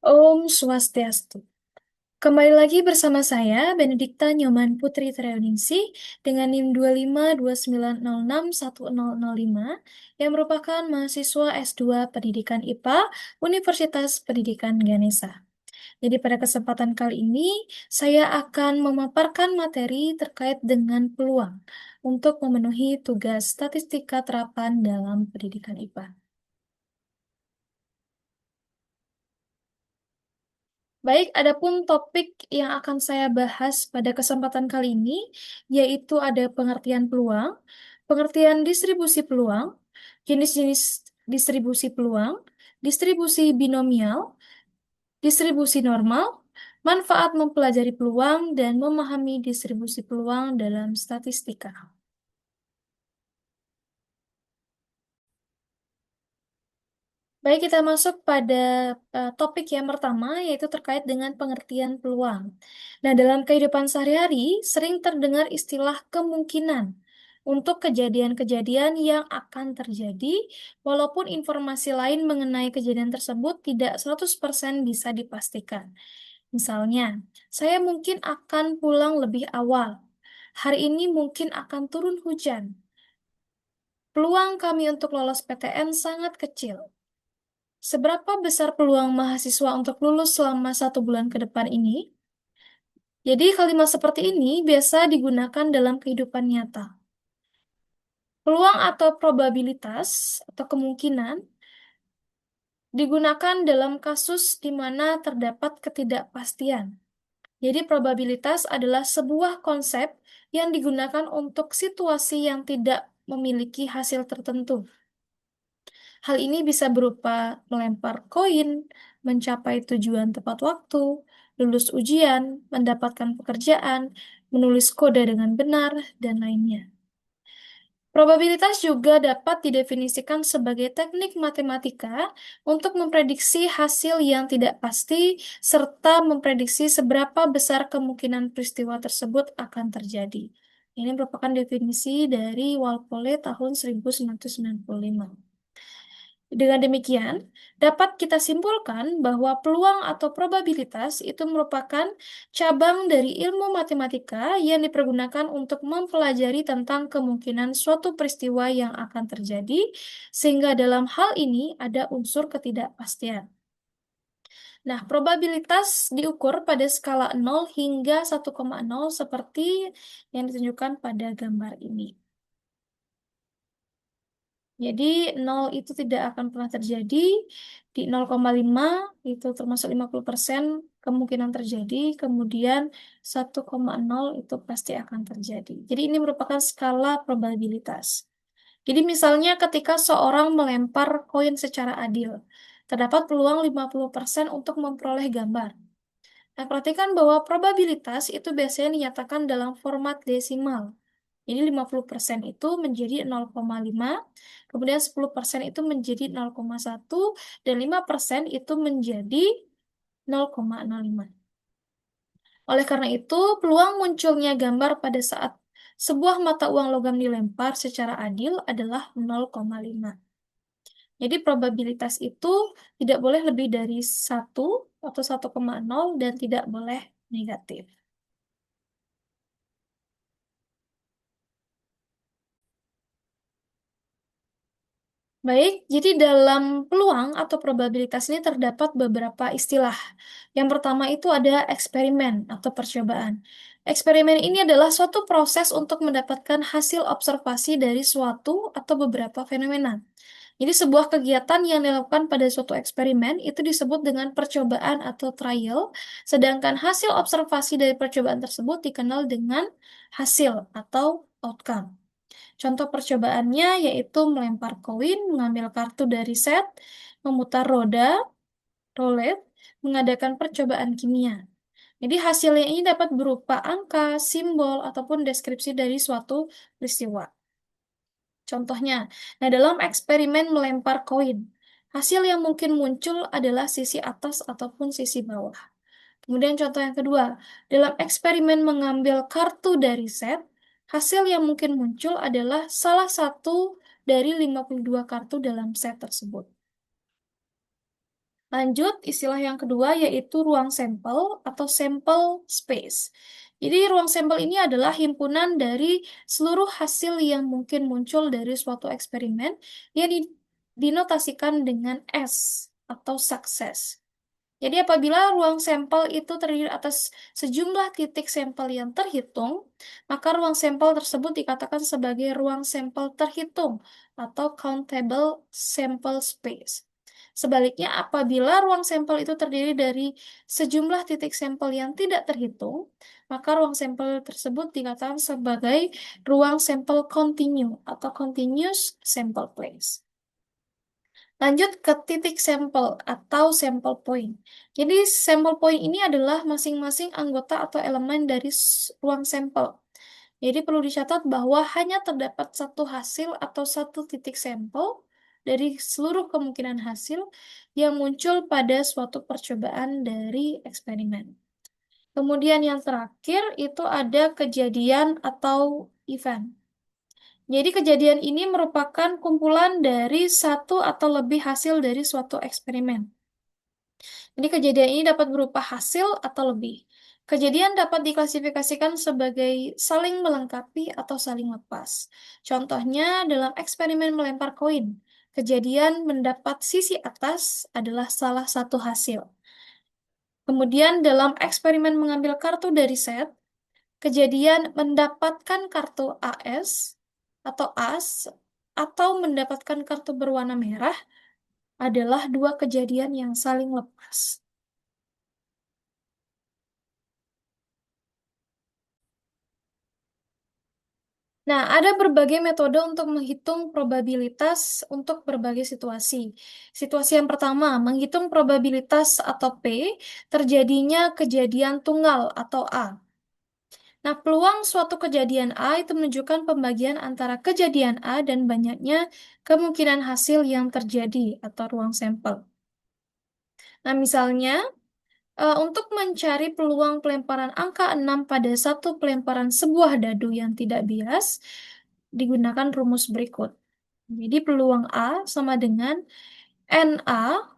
Om Swastiastu. Kembali lagi bersama saya, Benedikta Nyoman Putri Treoningsih, dengan NIM 25290610005, yang merupakan mahasiswa S2 Pendidikan IPA Universitas Pendidikan Ganesha. Jadi pada kesempatan kali ini, saya akan memaparkan materi terkait dengan peluang untuk memenuhi tugas statistika terapan dalam pendidikan IPA. Baik, adapun topik yang akan saya bahas pada kesempatan kali ini, yaitu ada pengertian peluang, pengertian distribusi peluang, jenis-jenis distribusi peluang, distribusi binomial, distribusi normal, manfaat mempelajari peluang, dan memahami distribusi peluang dalam statistika. Baik, kita masuk pada topik yang pertama, yaitu terkait dengan pengertian peluang. Nah, dalam kehidupan sehari-hari, sering terdengar istilah kemungkinan untuk kejadian-kejadian yang akan terjadi, walaupun informasi lain mengenai kejadian tersebut tidak 100% bisa dipastikan. Misalnya, saya mungkin akan pulang lebih awal. Hari ini mungkin akan turun hujan. Peluang kami untuk lolos PTN sangat kecil. Seberapa besar peluang mahasiswa untuk lulus selama 1 bulan ke depan ini? Jadi kalimat seperti ini biasa digunakan dalam kehidupan nyata. Peluang atau probabilitas atau kemungkinan digunakan dalam kasus di mana terdapat ketidakpastian. Jadi probabilitas adalah sebuah konsep yang digunakan untuk situasi yang tidak memiliki hasil tertentu. Hal ini bisa berupa melempar koin, mencapai tujuan tepat waktu, lulus ujian, mendapatkan pekerjaan, menulis kode dengan benar, dan lainnya. Probabilitas juga dapat didefinisikan sebagai teknik matematika untuk memprediksi hasil yang tidak pasti serta memprediksi seberapa besar kemungkinan peristiwa tersebut akan terjadi. Ini merupakan definisi dari Walpole tahun 1995. Dengan demikian, dapat kita simpulkan bahwa peluang atau probabilitas itu merupakan cabang dari ilmu matematika yang dipergunakan untuk mempelajari tentang kemungkinan suatu peristiwa yang akan terjadi, sehingga dalam hal ini ada unsur ketidakpastian. Nah, probabilitas diukur pada skala 0 hingga 1,0 seperti yang ditunjukkan pada gambar ini. Jadi 0 itu tidak akan pernah terjadi, di 0,5 itu termasuk 50% kemungkinan terjadi, kemudian 1,0 itu pasti akan terjadi. Jadi ini merupakan skala probabilitas. Jadi misalnya ketika seorang melempar koin secara adil, terdapat peluang 50% untuk memperoleh gambar. Nah, perhatikan bahwa probabilitas itu biasanya dinyatakan dalam format desimal. Jadi 50% itu menjadi 0,5, kemudian 10% itu menjadi 0,1, dan 5% itu menjadi 0,05. Oleh karena itu, peluang munculnya gambar pada saat sebuah mata uang logam dilempar secara adil adalah 0,5. Jadi probabilitas itu tidak boleh lebih dari 1 atau 1,0 dan tidak boleh negatif. Baik, jadi dalam peluang atau probabilitas ini terdapat beberapa istilah. Yang pertama itu ada eksperimen atau percobaan. Eksperimen ini adalah suatu proses untuk mendapatkan hasil observasi dari suatu atau beberapa fenomena. Jadi sebuah kegiatan yang dilakukan pada suatu eksperimen itu disebut dengan percobaan atau trial, sedangkan hasil observasi dari percobaan tersebut dikenal dengan hasil atau outcome. Contoh percobaannya yaitu melempar koin, mengambil kartu dari set, memutar roda, roulette, mengadakan percobaan kimia. Jadi hasilnya ini dapat berupa angka, simbol, ataupun deskripsi dari suatu peristiwa. Contohnya, nah dalam eksperimen melempar koin, hasil yang mungkin muncul adalah sisi atas ataupun sisi bawah. Kemudian contoh yang kedua, dalam eksperimen mengambil kartu dari set, hasil yang mungkin muncul adalah salah satu dari 52 kartu dalam set tersebut. Lanjut, istilah yang kedua yaitu ruang sampel atau sample space. Jadi, ruang sampel ini adalah himpunan dari seluruh hasil yang mungkin muncul dari suatu eksperimen yang dinotasikan dengan S atau sukses. Jadi apabila ruang sampel itu terdiri atas sejumlah titik sampel yang terhitung, maka ruang sampel tersebut dikatakan sebagai ruang sampel terhitung atau countable sample space. Sebaliknya, apabila ruang sampel itu terdiri dari sejumlah titik sampel yang tidak terhitung, maka ruang sampel tersebut dikatakan sebagai ruang sampel continue atau continuous sample place. Lanjut ke titik sampel atau sample point. Jadi sample point ini adalah masing-masing anggota atau elemen dari ruang sampel. Jadi perlu dicatat bahwa hanya terdapat satu hasil atau satu titik sampel dari seluruh kemungkinan hasil yang muncul pada suatu percobaan dari eksperimen. Kemudian yang terakhir itu ada kejadian atau event. Jadi kejadian ini merupakan kumpulan dari satu atau lebih hasil dari suatu eksperimen. Jadi kejadian ini dapat berupa hasil atau lebih. Kejadian dapat diklasifikasikan sebagai saling melengkapi atau saling lepas. Contohnya dalam eksperimen melempar koin, kejadian mendapat sisi atas adalah salah satu hasil. Kemudian dalam eksperimen mengambil kartu dari set, kejadian mendapatkan kartu AS atau AS atau mendapatkan kartu berwarna merah adalah dua kejadian yang saling lepas. Nah, ada berbagai metode untuk menghitung probabilitas untuk berbagai situasi. Situasi yang pertama, menghitung probabilitas atau P terjadinya kejadian tunggal atau A. Nah, peluang suatu kejadian A itu menunjukkan pembagian antara kejadian A dan banyaknya kemungkinan hasil yang terjadi atau ruang sampel. Nah, misalnya, untuk mencari peluang pelemparan angka 6 pada satu pelemparan sebuah dadu yang tidak bias, digunakan rumus berikut. Jadi, peluang A sama dengan NA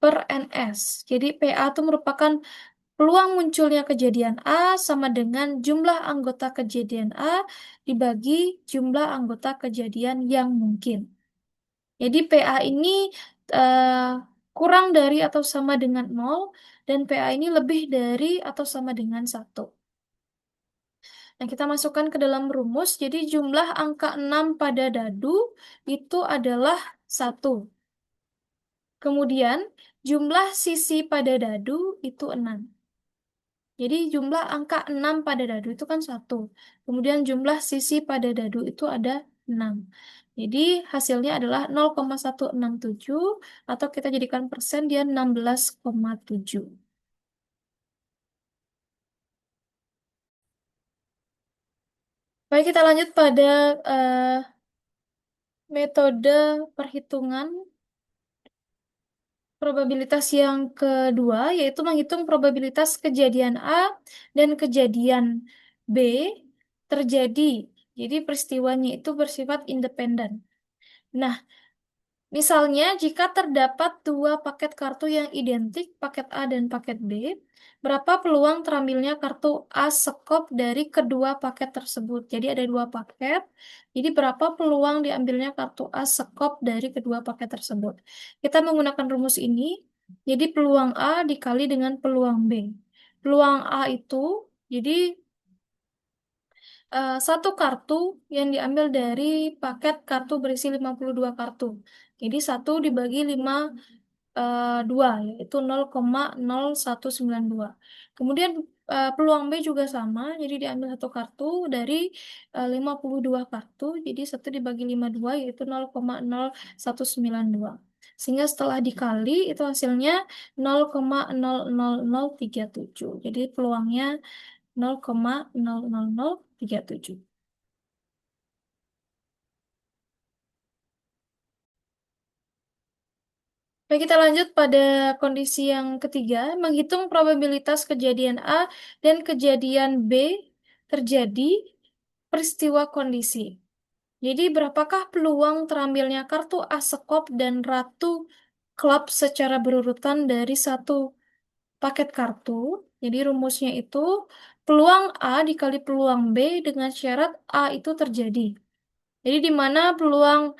per NS. Jadi, PA itu merupakan peluang munculnya kejadian A sama dengan jumlah anggota kejadian A dibagi jumlah anggota kejadian yang mungkin. Jadi PA ini eh, kurang dari atau sama dengan 0 dan PA ini lebih dari atau sama dengan 1. Nah, kita masukkan ke dalam rumus. Jadi jumlah angka 6 pada dadu itu adalah 1. Kemudian jumlah sisi pada dadu itu 6. Jadi jumlah angka 6 pada dadu itu kan 1. Kemudian jumlah sisi pada dadu itu ada 6. Jadi hasilnya adalah 0,167 atau kita jadikan persen dia 16,7. Baik, kita lanjut pada metode perhitungan probabilitas yang kedua, yaitu menghitung probabilitas kejadian A dan kejadian B terjadi. Jadi peristiwanya itu bersifat independen. Nah, misalnya jika terdapat dua paket kartu yang identik, paket A dan paket B, berapa peluang terambilnya kartu A sekop dari kedua paket tersebut? Jadi ada dua paket, jadi berapa peluang diambilnya kartu A sekop dari kedua paket tersebut? Kita menggunakan rumus ini, jadi peluang A dikali dengan peluang B. Peluang A itu, jadi satu kartu yang diambil dari paket kartu berisi 52 kartu. Jadi 1 dibagi 2, yaitu 0,0192. Kemudian peluang B juga sama, jadi diambil satu kartu dari 52 kartu, jadi 1 dibagi 52 yaitu 0,0192. Sehingga setelah dikali itu hasilnya 0,00037. Jadi peluangnya 0,00037. Baik, kita lanjut pada kondisi yang ketiga, menghitung probabilitas kejadian A dan kejadian B terjadi peristiwa kondisi. Jadi, berapakah peluang terambilnya kartu A sekop dan ratu klub secara berurutan dari satu paket kartu. Jadi rumusnya itu peluang A dikali peluang B dengan syarat A itu terjadi. Jadi di mana peluang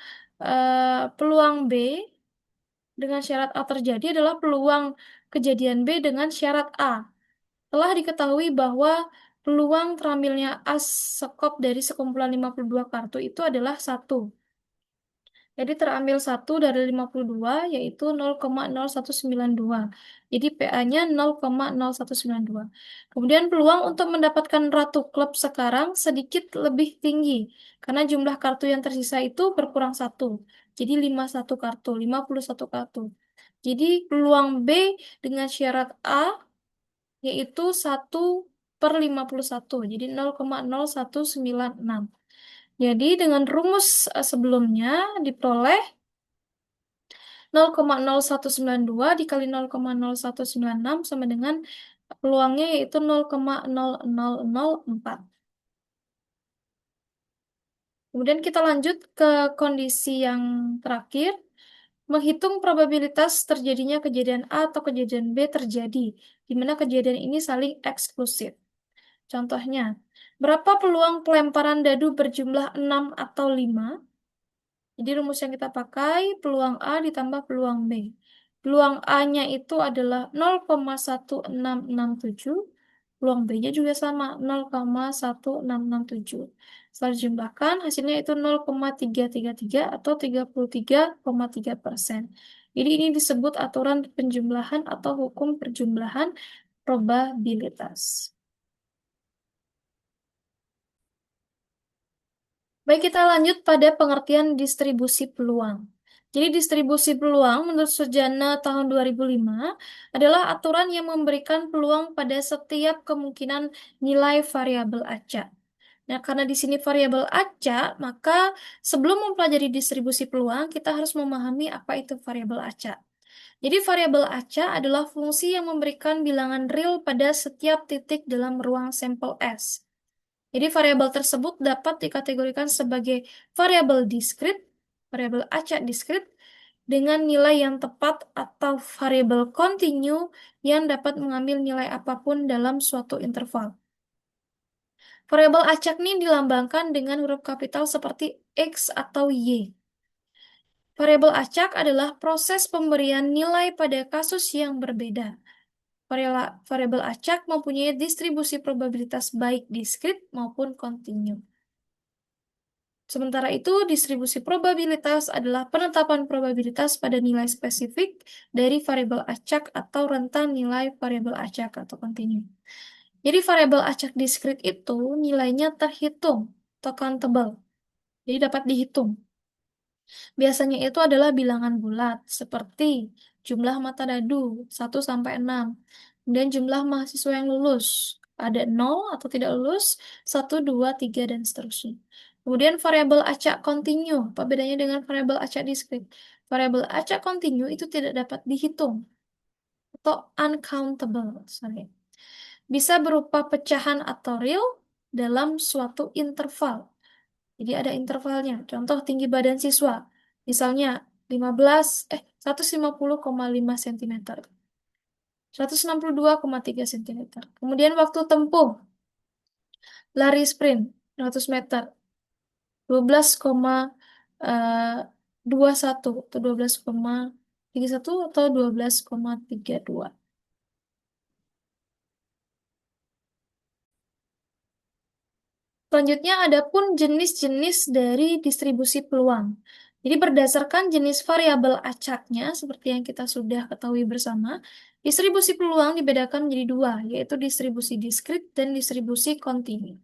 B dengan syarat A terjadi adalah peluang kejadian B dengan syarat A. Telah diketahui bahwa peluang terambilnya as sekop dari sekumpulan 52 kartu itu adalah satu. Jadi terambil 1 dari 52 yaitu 0,0192. Jadi PA-nya 0,0192. Kemudian peluang untuk mendapatkan ratu klub sekarang sedikit lebih tinggi karena jumlah kartu yang tersisa itu berkurang satu. Jadi 51 kartu, 51 kartu. Jadi peluang B dengan syarat A yaitu 1/51. Jadi 0,0196. Jadi dengan rumus sebelumnya diperoleh 0,0192 dikali 0,0196 sama dengan peluangnya yaitu 0,0004. Kemudian kita lanjut ke kondisi yang terakhir, menghitung probabilitas terjadinya kejadian A atau kejadian B terjadi, di mana kejadian ini saling eksklusif. Contohnya, berapa peluang pelemparan dadu berjumlah 6 atau 5? Jadi rumus yang kita pakai peluang A ditambah peluang B. Peluang A-nya itu adalah 0,1667. Peluang B-nya juga sama 0,1667. Setelah dijumlahkan hasilnya itu 0,333 atau 33,3%. Jadi ini disebut aturan penjumlahan atau hukum perjumlahan probabilitas. Baik, kita lanjut pada pengertian distribusi peluang. Jadi distribusi peluang menurut Sujana tahun 2005 adalah aturan yang memberikan peluang pada setiap kemungkinan nilai variabel acak. Nah, karena di sini variabel acak, maka sebelum mempelajari distribusi peluang, kita harus memahami apa itu variabel acak. Jadi variabel acak adalah fungsi yang memberikan bilangan real pada setiap titik dalam ruang sampel S. Jadi variabel tersebut dapat dikategorikan sebagai variabel diskrit, variabel acak diskrit, dengan nilai yang tepat atau variabel kontinu yang dapat mengambil nilai apapun dalam suatu interval. Variabel acak ini dilambangkan dengan huruf kapital seperti X atau Y. Variabel acak adalah proses pemberian nilai pada kasus yang berbeda. Variabel acak mempunyai distribusi probabilitas baik diskrit maupun kontinu. Sementara itu, distribusi probabilitas adalah penetapan probabilitas pada nilai spesifik dari variabel acak atau rentang nilai variabel acak atau kontinu. Jadi variabel acak diskrit itu nilainya terhitung atau countable. Jadi dapat dihitung. Biasanya itu adalah bilangan bulat seperti jumlah mata dadu 1 sampai 6 dan jumlah mahasiswa yang lulus. Ada 0 atau tidak lulus, 1, 2, 3 dan seterusnya. Kemudian variabel acak kontinu. Apa bedanya dengan variabel acak diskrit? Variabel acak kontinu itu tidak dapat dihitung atau uncountable. Sorry. Bisa berupa pecahan atau real dalam suatu interval. Jadi ada intervalnya. Contoh tinggi badan siswa. Misalnya 150,5 cm. 162,3 cm. Kemudian waktu tempuh lari sprint 100 meter 12,21 atau 12,31 atau 12,32. Selanjutnya ada pun jenis-jenis dari distribusi peluang. Jadi berdasarkan jenis variabel acaknya, seperti yang kita sudah ketahui bersama, distribusi peluang dibedakan menjadi dua, yaitu distribusi diskrit dan distribusi kontinu.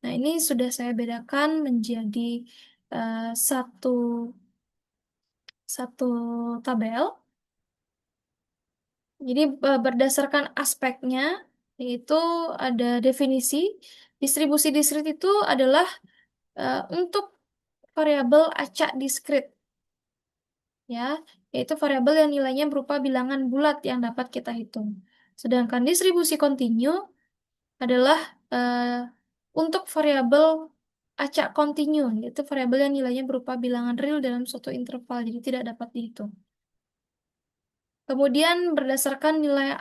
Nah, ini sudah saya bedakan menjadi satu satu tabel. Jadi berdasarkan aspeknya, yaitu ada definisi, distribusi diskrit itu adalah untuk variabel acak diskrit, ya, yaitu variabel yang nilainya berupa bilangan bulat yang dapat kita hitung. Sedangkan distribusi kontinu adalah untuk variabel acak kontinu, yaitu variabel yang nilainya berupa bilangan real dalam suatu interval, jadi tidak dapat dihitung. Kemudian berdasarkan nilai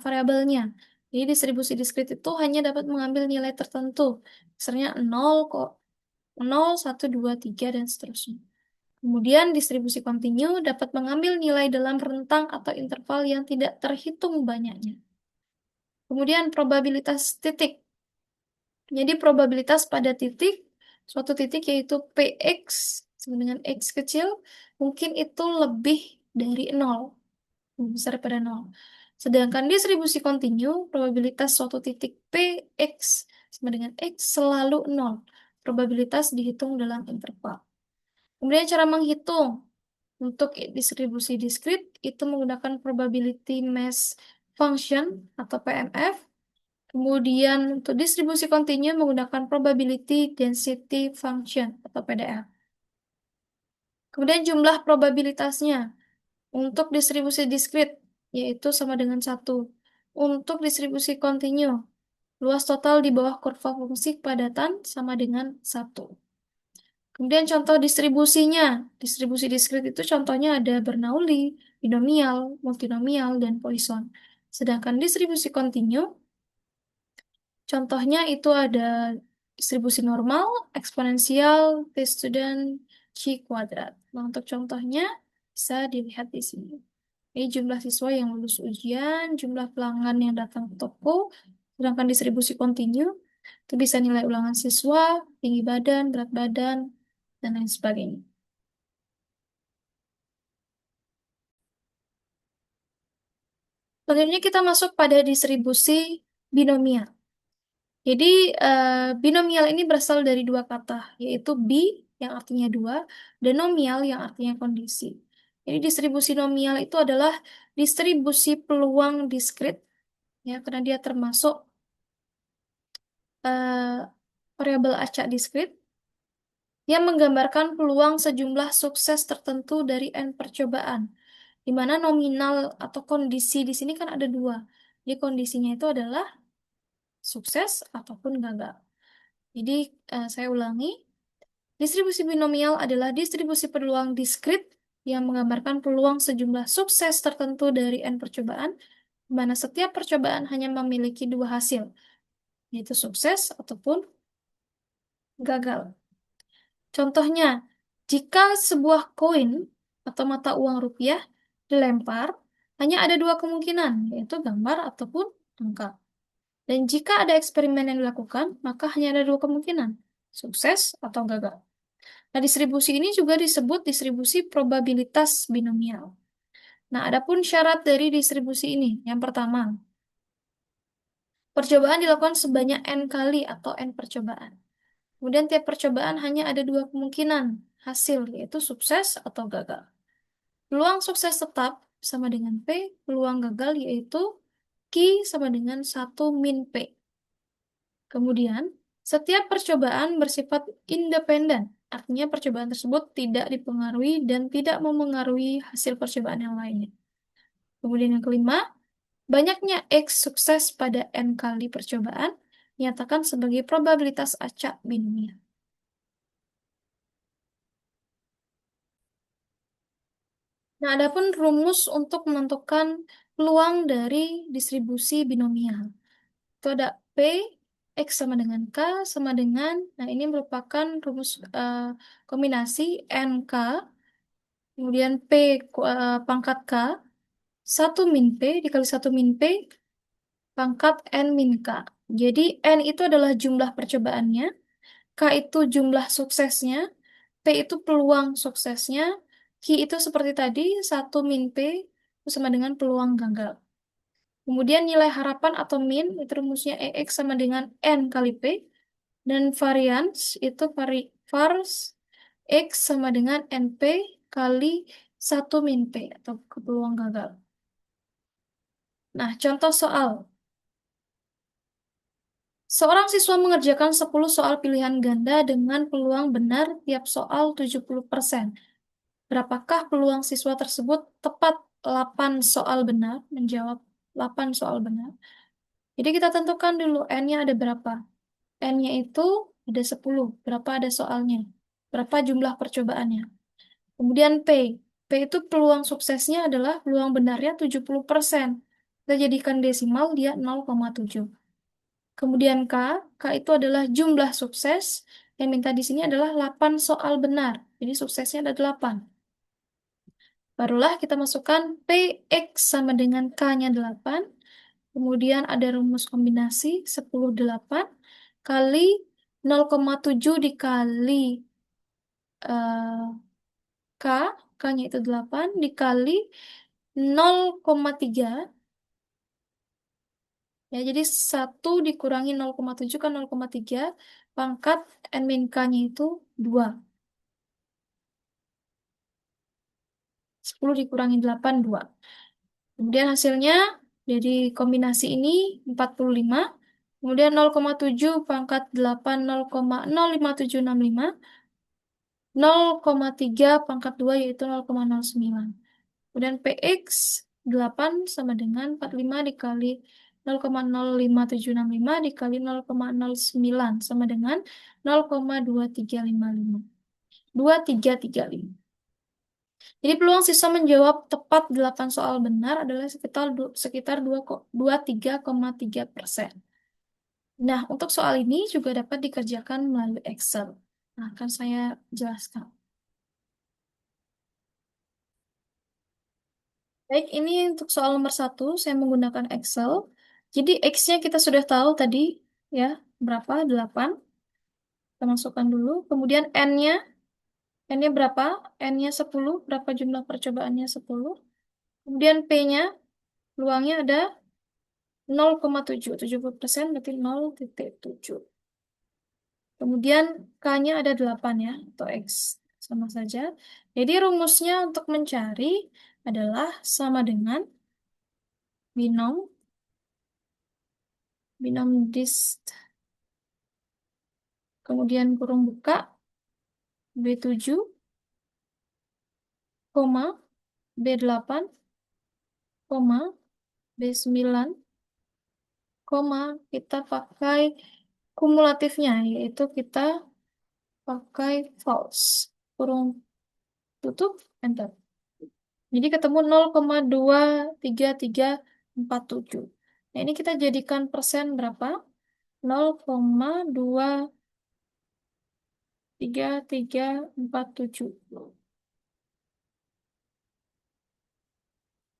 variabelnya. Jadi distribusi diskrit itu hanya dapat mengambil nilai tertentu. Misalnya 0, 0, 1, 2, 3, dan seterusnya. Kemudian distribusi kontinu dapat mengambil nilai dalam rentang atau interval yang tidak terhitung banyaknya. Kemudian probabilitas titik. Jadi probabilitas pada titik, suatu titik yaitu Px sama dengan X kecil, mungkin itu lebih dari 0, lebih besar daripada 0. Sedangkan distribusi kontinu, probabilitas suatu titik Px sama dengan X selalu 0. Probabilitas dihitung dalam interval. Kemudian cara menghitung untuk distribusi diskrit itu menggunakan probability mass function atau PMF. Kemudian untuk distribusi kontinu menggunakan probability density function atau PDF. Kemudian jumlah probabilitasnya untuk distribusi diskrit yaitu sama dengan 1. Untuk distribusi kontinu, luas total di bawah kurva fungsi kepadatan sama dengan 1. Kemudian contoh distribusinya. Distribusi diskrit itu contohnya ada Bernoulli, binomial, multinomial, dan Poisson. Sedangkan distribusi kontinu, contohnya itu ada distribusi normal, eksponensial, T student, C kuadrat. Nah, untuk contohnya bisa dilihat di sini. Ini jumlah siswa yang lulus ujian, jumlah pelanggan yang datang ke toko, sedangkan distribusi kontinu itu bisa nilai ulangan siswa, tinggi badan, berat badan, dan lain sebagainya. Selanjutnya kita masuk pada distribusi binomial. Jadi binomial ini berasal dari dua kata, yaitu bi yang artinya dua, dan nomial yang artinya kondisi. Jadi distribusi nomial itu adalah distribusi peluang diskrit, ya, karena dia termasuk eh, variabel acak diskrit yang menggambarkan peluang sejumlah sukses tertentu dari n percobaan, di mana nominal atau kondisi di sini kan ada dua. Jadi kondisinya itu adalah sukses ataupun gagal. Jadi saya ulangi, distribusi binomial adalah distribusi peluang diskrit yang menggambarkan peluang sejumlah sukses tertentu dari n percobaan, di mana setiap percobaan hanya memiliki dua hasil, yaitu sukses ataupun gagal. Contohnya, jika sebuah koin atau mata uang rupiah dilempar, hanya ada dua kemungkinan, yaitu gambar ataupun angka. Dan jika ada eksperimen yang dilakukan, maka hanya ada dua kemungkinan, sukses atau gagal. Nah, distribusi ini juga disebut distribusi probabilitas binomial. Nah, adapun syarat dari distribusi ini, yang pertama, percobaan dilakukan sebanyak n kali atau n percobaan. Kemudian tiap percobaan hanya ada dua kemungkinan hasil, yaitu sukses atau gagal. Peluang sukses tetap sama dengan P, peluang gagal yaitu Q sama dengan 1 min P. Kemudian, setiap percobaan bersifat independen, artinya percobaan tersebut tidak dipengaruhi dan tidak memengaruhi hasil percobaan yang lainnya. Kemudian yang kelima, banyaknya X sukses pada N kali percobaan dinyatakan sebagai probabilitas acak binomial. Nah, adapun rumus untuk menentukan peluang dari distribusi binomial. Itu ada P, X sama dengan K, sama dengan, nah ini merupakan rumus kombinasi NK, kemudian P pangkat K, 1 min P dikali 1 min P, pangkat N min K. Jadi N itu adalah jumlah percobaannya, K itu jumlah suksesnya, P itu peluang suksesnya, Q itu seperti tadi, 1 min P itu sama dengan peluang gagal. Kemudian nilai harapan atau min, itu rumusnya EX sama dengan N kali P. Dan varians itu vars X sama dengan NP kali 1 min P atau peluang gagal. Nah, contoh soal. Seorang siswa mengerjakan 10 soal pilihan ganda dengan peluang benar tiap soal 70%. Berapakah peluang siswa tersebut tepat 8 soal benar, menjawab 8 soal benar? Jadi kita tentukan dulu N-nya ada berapa. N-nya itu ada 10. Berapa ada soalnya? Berapa jumlah percobaannya? Kemudian P. P itu peluang suksesnya adalah peluang benarnya 70%. Kita jadikan desimal, dia 0,7. Kemudian K itu adalah jumlah sukses. Yang minta di sini adalah 8 soal benar. Jadi suksesnya ada 8. Barulah kita masukkan PX sama dengan K-nya 8. Kemudian ada rumus kombinasi 10/8 kali 0,7 dikali eh, K, K-nya itu 8 dikali 0,3. Ya, jadi 1 dikurangi 0,7 kan 0,3 pangkat N min K-nya itu 2. 10 dikurangi 8, 2. Kemudian hasilnya dari kombinasi ini 45. Kemudian 0,7 pangkat 8, 0,05765. 0,3 pangkat 2 yaitu 0,09. Kemudian PX 8 sama dengan 45 dikali 0,05765 dikali 0,09 sama dengan 0,2355. 2335. Jadi peluang siswa menjawab tepat 8 soal benar adalah sekitar 23,3%. Nah, untuk soal ini juga dapat dikerjakan melalui Excel. Nah, akan saya jelaskan. Baik, ini untuk soal nomor 1, saya menggunakan Excel. Jadi X-nya kita sudah tahu tadi, ya, berapa? 8. Kita masukkan dulu. Kemudian N-nya berapa? N-nya 10, berapa jumlah percobaannya 10. Kemudian P-nya, peluangnya ada 0,7, 70% berarti 0,7. Kemudian K-nya ada 8 ya, atau X. Sama saja. Jadi rumusnya untuk mencari adalah sama dengan binom dist, kemudian kurung buka, B7, koma, B8, koma, B9, koma, kita pakai kumulatifnya, yaitu kita pakai false. Kurung tutup, enter. Jadi ketemu 0,23347. Nah, ini kita jadikan persen berapa? 0,23347.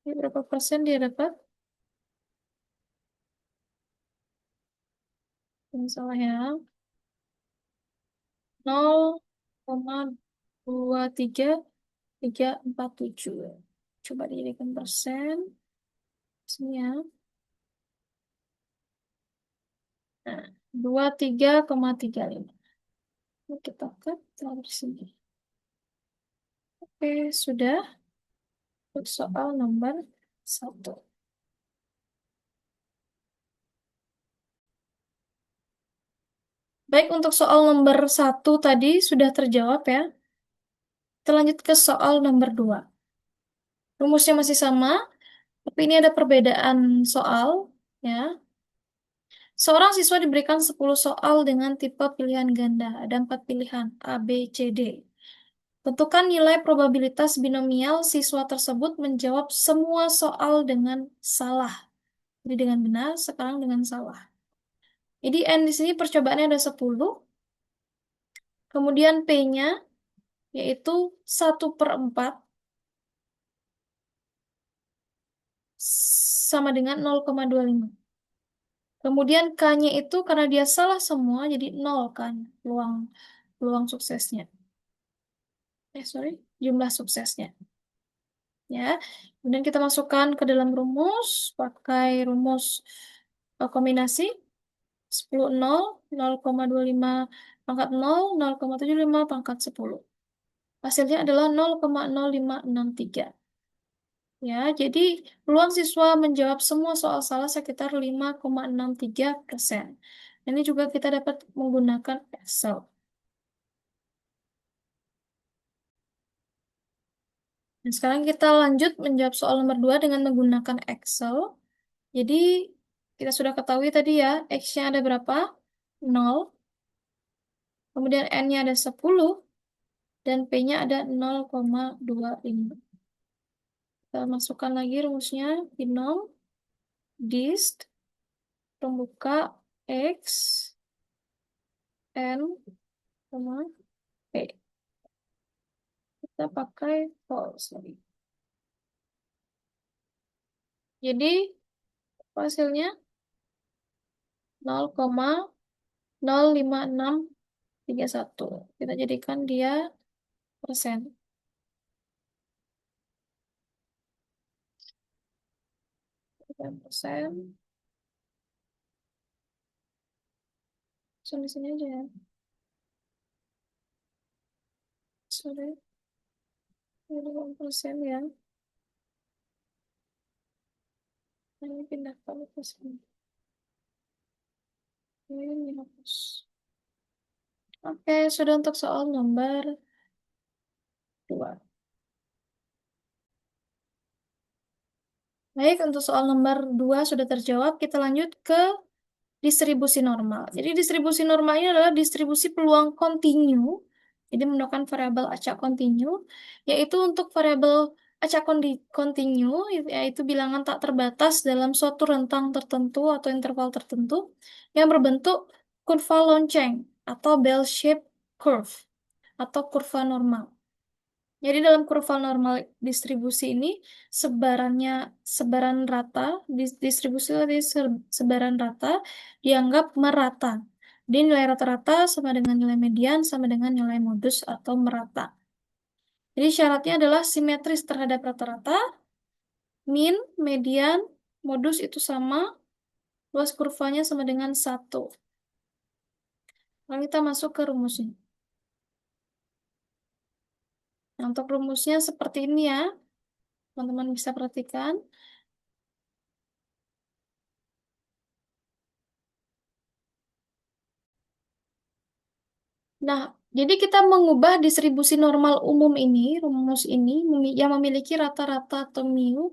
Ini berapa persen dia dapat? Yang salah ya. 0,23347. Coba dijadikan persen. Sini ya. Nah, 23,35. Ini kita taruh di sini. Oke, sudah. Untuk soal nomor 1. Baik, untuk soal nomor 1 tadi sudah terjawab ya. Kita lanjut ke soal nomor 2. Rumusnya masih sama, tapi ini ada perbedaan soal ya. Seorang siswa diberikan 10 soal dengan tipe pilihan ganda. Ada 4 pilihan, A, B, C, D. Tentukan nilai probabilitas binomial siswa tersebut menjawab semua soal dengan salah. Jadi dengan benar, sekarang dengan salah. Jadi N di sini percobaannya ada 10. Kemudian P-nya yaitu 1/4 sama dengan 0,25. Kemudian K-nya itu karena dia salah semua, jadi 0 kan peluang peluang suksesnya. Jumlah suksesnya. Ya, kemudian kita masukkan ke dalam rumus, pakai rumus kombinasi 10, 0, 0,25 pangkat 0, 0,75 pangkat 10. Hasilnya adalah 0,0563. Ya, jadi peluang siswa menjawab semua soal salah sekitar 5,63%. Ini juga kita dapat menggunakan Excel. Nah, sekarang kita lanjut menjawab soal nomor 2 dengan menggunakan Excel. Jadi, kita sudah ketahui tadi ya, X-nya ada berapa? 0. Kemudian N-nya ada 10. Dan P-nya ada 0,25. Kita masukkan lagi rumusnya, binom, dist, pembuka, X, N, sama P. Kita pakai false lagi. Jadi, hasilnya 0,05631. Kita jadikan dia persen. Persen. Langsung di sini aja ya. Sorry. Ini 1% ya. Ini pindah ke persen. Ini hapus. Oke, sudah untuk soal nomor 2. Baik, untuk soal nomor 2 sudah terjawab. Kita lanjut ke distribusi normal. Jadi distribusi normal ini adalah distribusi peluang kontinu. Jadi menggunakan variabel acak kontinu, yaitu untuk variabel acak kontinu, yaitu bilangan tak terbatas dalam suatu rentang tertentu atau interval tertentu yang berbentuk kurva lonceng atau bell-shaped curve atau kurva normal. Jadi dalam kurva normal distribusi ini sebaran rata, distribusi dari sebaran rata dianggap merata. Jadi nilai rata-rata sama dengan nilai median sama dengan nilai modus atau merata. Jadi syaratnya adalah simetris terhadap rata-rata, min, median, modus itu sama, luas kurvanya sama dengan 1. Lalu kita masuk ke rumusnya. Nah, untuk rumusnya seperti ini ya, teman-teman bisa perhatikan. Nah, jadi kita mengubah distribusi normal umum ini, rumus ini, yang memiliki rata-rata atau mu,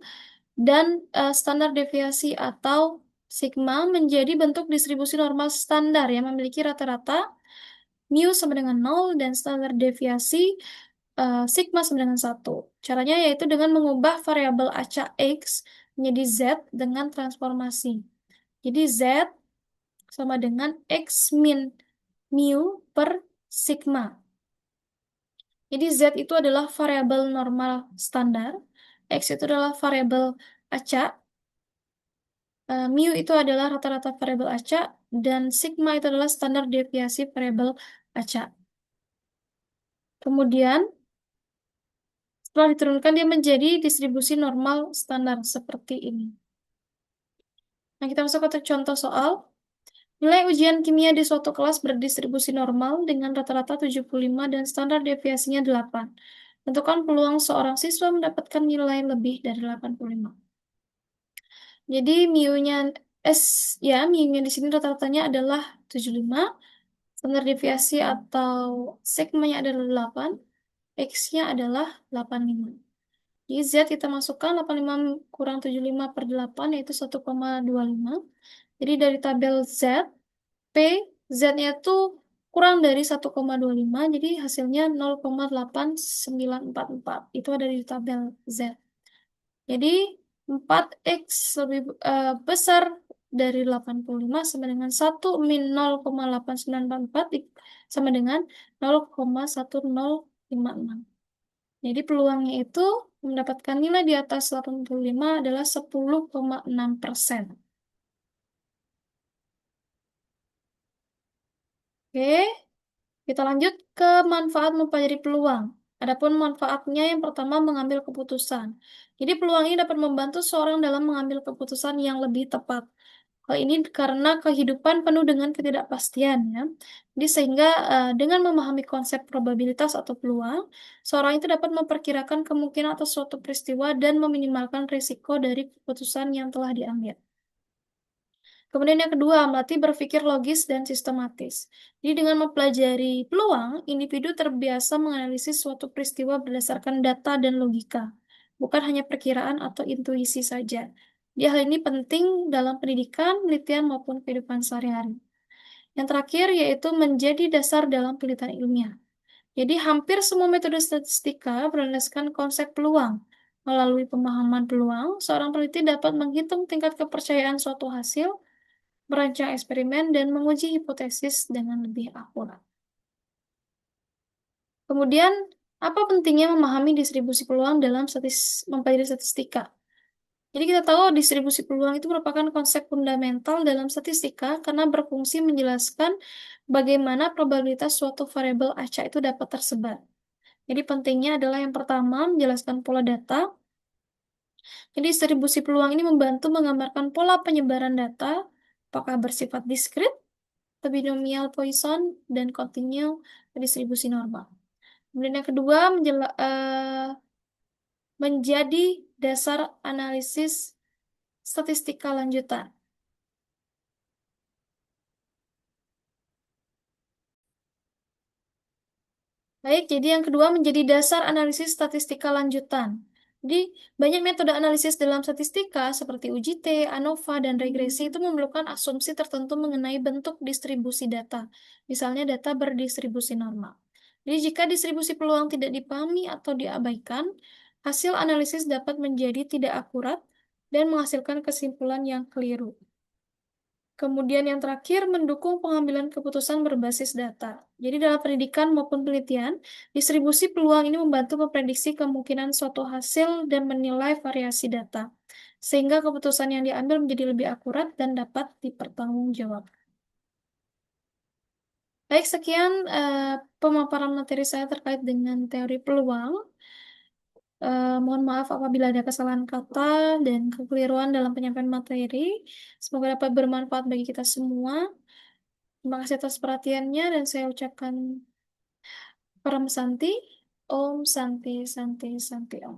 dan standar deviasi atau sigma menjadi bentuk distribusi normal standar yang memiliki rata-rata, mu sama dengan 0, dan standar deviasi sigma sama dengan 1. Caranya yaitu dengan mengubah variabel acak X menjadi Z dengan transformasi. Jadi Z sama dengan X min mu per sigma. Jadi Z itu adalah variabel normal standar, X itu adalah variabel acak, mu itu adalah rata-rata variabel acak, dan sigma itu adalah standar deviasi variabel acak. Kemudian, setelah diturunkan dia menjadi distribusi normal standar seperti ini. Nah, kita masuk ke contoh soal. Nilai ujian kimia di suatu kelas berdistribusi normal dengan rata-rata 75 dan standar deviasinya 8. Tentukan peluang seorang siswa mendapatkan nilai lebih dari 85. Jadi mu-nya S ya, mu-nya di sini rata-ratanya adalah 75, standar deviasi atau sigma-nya adalah 8, X-nya adalah 85. Di Z kita masukkan 85 kurang 75 per 8 yaitu 1,25. Jadi dari tabel Z, P, Z-nya itu kurang dari 1,25, jadi hasilnya 0,8944. Itu ada di tabel Z. Jadi 4X lebih besar dari 85 sama dengan 1 min 0,8944 sama dengan 0,1056. Jadi peluangnya itu mendapatkan nilai di atas 85 adalah 10,6%. Oke, kita lanjut ke manfaat mempelajari peluang. Adapun manfaatnya yang pertama mengambil keputusan. Jadi peluang ini dapat membantu seorang dalam mengambil keputusan yang lebih tepat. Hal ini karena kehidupan penuh dengan ketidakpastian ya. Jadi sehingga dengan memahami konsep probabilitas atau peluang, seorang itu dapat memperkirakan kemungkinan atas suatu peristiwa dan meminimalkan risiko dari keputusan yang telah diambil. Kemudian yang kedua, melatih berpikir logis dan sistematis. Jadi dengan mempelajari peluang, individu terbiasa menganalisis suatu peristiwa berdasarkan data dan logika, bukan hanya perkiraan atau intuisi saja. Di hal ini penting dalam pendidikan, penelitian, maupun kehidupan sehari-hari. Yang terakhir yaitu menjadi dasar dalam penelitian ilmiah. Jadi hampir semua metode statistika berlandaskan konsep peluang. Melalui pemahaman peluang, seorang peneliti dapat menghitung tingkat kepercayaan suatu hasil, merancang eksperimen, dan menguji hipotesis dengan lebih akurat. Kemudian, apa pentingnya memahami distribusi peluang dalam mempelajari statistika? Jadi kita tahu distribusi peluang itu merupakan konsep fundamental dalam statistika karena berfungsi menjelaskan bagaimana probabilitas suatu variabel acak itu dapat tersebar. Jadi pentingnya adalah yang pertama menjelaskan pola data. Jadi distribusi peluang ini membantu menggambarkan pola penyebaran data, apakah bersifat diskrit, binomial Poisson, dan kontinu distribusi normal. Kemudian yang kedua menjadi dasar analisis statistika lanjutan. Baik, jadi yang kedua menjadi dasar analisis statistika lanjutan. Jadi, banyak metode analisis dalam statistika seperti UJT, ANOVA, dan regresi itu memerlukan asumsi tertentu mengenai bentuk distribusi data. Misalnya data berdistribusi normal. Jadi, jika distribusi peluang tidak dipahami atau diabaikan, hasil analisis dapat menjadi tidak akurat dan menghasilkan kesimpulan yang keliru. Kemudian yang terakhir, mendukung pengambilan keputusan berbasis data. Jadi dalam pendidikan maupun penelitian, distribusi peluang ini membantu memprediksi kemungkinan suatu hasil dan menilai variasi data, sehingga keputusan yang diambil menjadi lebih akurat dan dapat dipertanggungjawabkan. Baik, sekian pemaparan materi saya terkait dengan teori peluang. Mohon maaf apabila ada kesalahan kata dan kekeliruan dalam penyampaian materi. Semoga dapat bermanfaat bagi kita semua. Terima kasih atas perhatiannya dan saya ucapkan Param Santi, Om Santi Santi Santi Om.